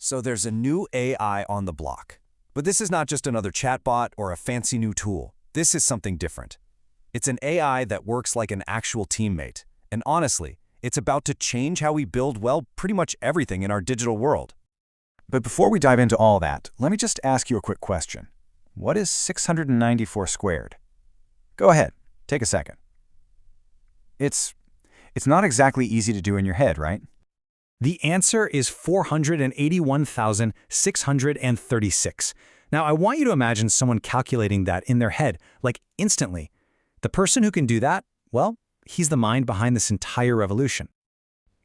So there's a new AI on the block. But this is not just another chatbot or a fancy new tool. This is something different. It's an AI that works like an actual teammate. And honestly, it's about to change how we build, well, pretty much everything in our digital world. But before we dive into all that, let me just ask you a quick question. What is 694 squared? Go ahead, take a second. It's not exactly easy to do in your head, right? The answer is 481,636. Now, I want you to imagine someone calculating that in their head, like instantly. The person who can do that, well, he's the mind behind this entire revolution.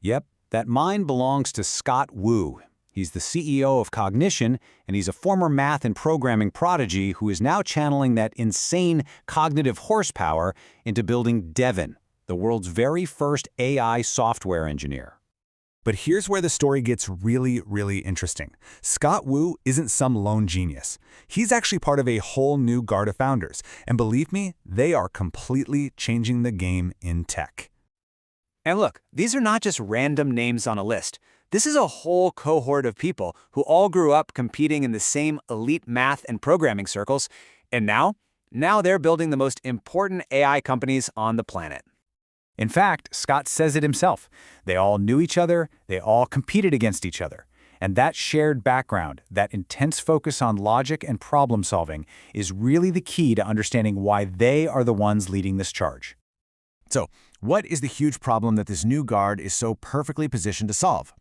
Yep, that mind belongs to Scott Wu. He's the CEO of Cognition, and he's a former math and programming prodigy who is now channeling that insane cognitive horsepower into building Devin, the world's very first AI software engineer. But here's where the story gets really interesting. Scott Wu isn't some lone genius. He's actually part of a whole new guard of founders. And believe me, they are completely changing the game in tech. And look, these are not just random names on a list. This is a whole cohort of people who all grew up competing in the same elite math and programming circles, and now they're building the most important AI companies on the planet. In fact, Scott says it himself. They all knew each other, they all competed against each other. And that shared background, that intense focus on logic and problem solving, is really the key to understanding why they are the ones leading this charge. So, what is the huge problem that this new guard is so perfectly positioned to solve?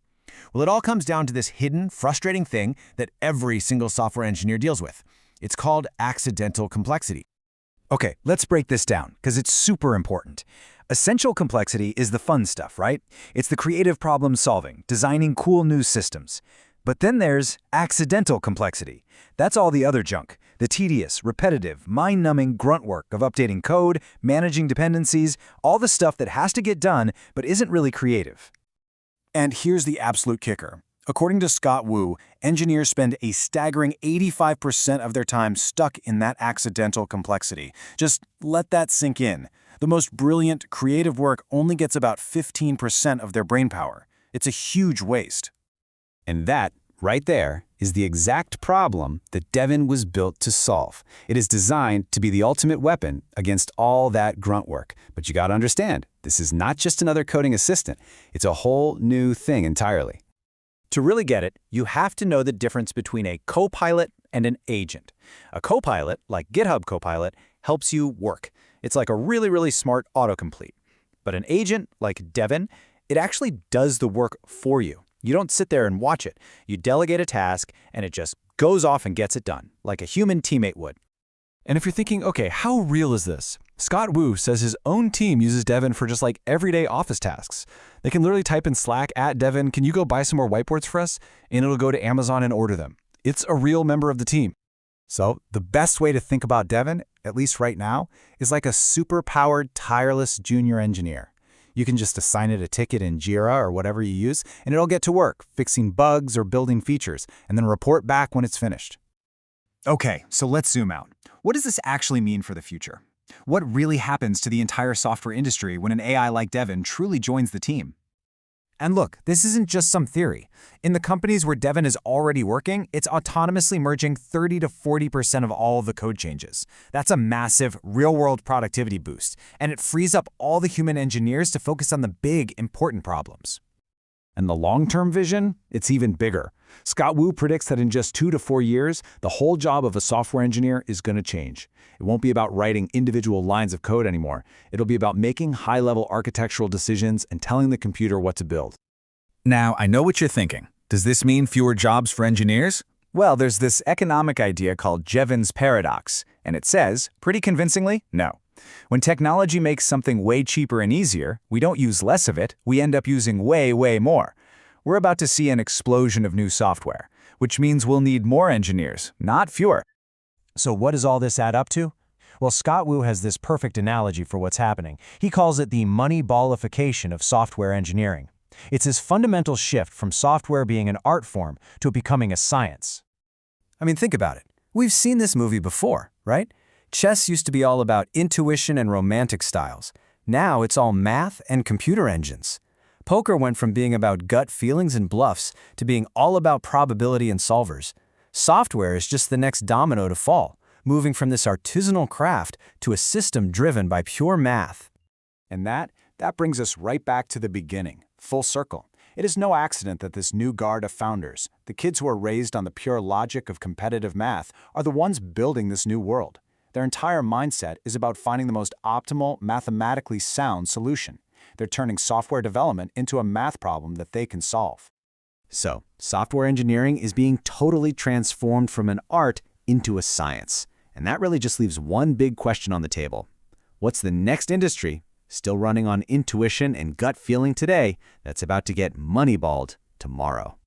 Well, it all comes down to this hidden, frustrating thing that every single software engineer deals with. It's called accidental complexity. Okay, let's break this down, because it's super important. Essential complexity is the fun stuff, right? It's the creative problem solving, designing cool new systems. But then there's accidental complexity. That's all the other junk, the tedious, repetitive, mind-numbing grunt work of updating code, managing dependencies, all the stuff that has to get done but isn't really creative. And here's the absolute kicker. According to Scott Wu, engineers spend a staggering 85% of their time stuck in that accidental complexity. Just let that sink in. The most brilliant, creative work only gets about 15% of their brainpower. It's a huge waste. And that, right there, is the exact problem that Devin was built to solve. It is designed to be the ultimate weapon against all that grunt work. But you gotta understand, this is not just another coding assistant. It's a whole new thing entirely. To really get it, you have to know the difference between a copilot and an agent. A copilot, like GitHub Copilot, helps you work. It's like a really smart autocomplete. But an agent, like Devin, it actually does the work for you. You don't sit there and watch it. You delegate a task, and it just goes off and gets it done, like a human teammate would. And if you're thinking, okay, how real is this? Scott Wu says his own team uses Devin for just like everyday office tasks. They can literally type in Slack at Devin, can you go buy some more whiteboards for us? And it'll go to Amazon and order them. It's a real member of the team. So the best way to think about Devin, at least right now, is like a super-powered, tireless junior engineer. You can just assign it a ticket in Jira or whatever you use, and it'll get to work, fixing bugs or building features, and then report back when it's finished. Okay, so let's zoom out. What does this actually mean for the future? What really happens to the entire software industry when an AI like Devin truly joins the team? And look, this isn't just some theory. In the companies where Devin is already working, it's autonomously merging 30 to 40% of all of the code changes. That's a massive, real-world productivity boost, and it frees up all the human engineers to focus on the big, important problems. And the long-term vision? It's even bigger. Scott Wu predicts that in just 2 to 4 years, the whole job of a software engineer is going to change. It won't be about writing individual lines of code anymore. It'll be about making high-level architectural decisions and telling the computer what to build. Now, I know what you're thinking. Does this mean fewer jobs for engineers? Well, there's this economic idea called Jevons paradox, and it says, pretty convincingly, no. When technology makes something way cheaper and easier, we don't use less of it, we end up using way more. We're about to see an explosion of new software, which means we'll need more engineers, not fewer. So what does all this add up to? Well, Scott Wu has this perfect analogy for what's happening. He calls it the money-ballification of software engineering. It's this fundamental shift from software being an art form to it becoming a science. I mean, think about it. We've seen this movie before, right? Chess used to be all about intuition and romantic styles. Now it's all math and computer engines. Poker went from being about gut feelings and bluffs to being all about probability and solvers. Software is just the next domino to fall, moving from this artisanal craft to a system driven by pure math. And that brings us right back to the beginning, full circle. It is no accident that this new guard of founders, the kids who are raised on the pure logic of competitive math, are the ones building this new world. Their entire mindset is about finding the most optimal, mathematically sound solution. They're turning software development into a math problem that they can solve. So, software engineering is being totally transformed from an art into a science. And that really just leaves one big question on the table. What's the next industry, still running on intuition and gut feeling today, that's about to get moneyballed tomorrow?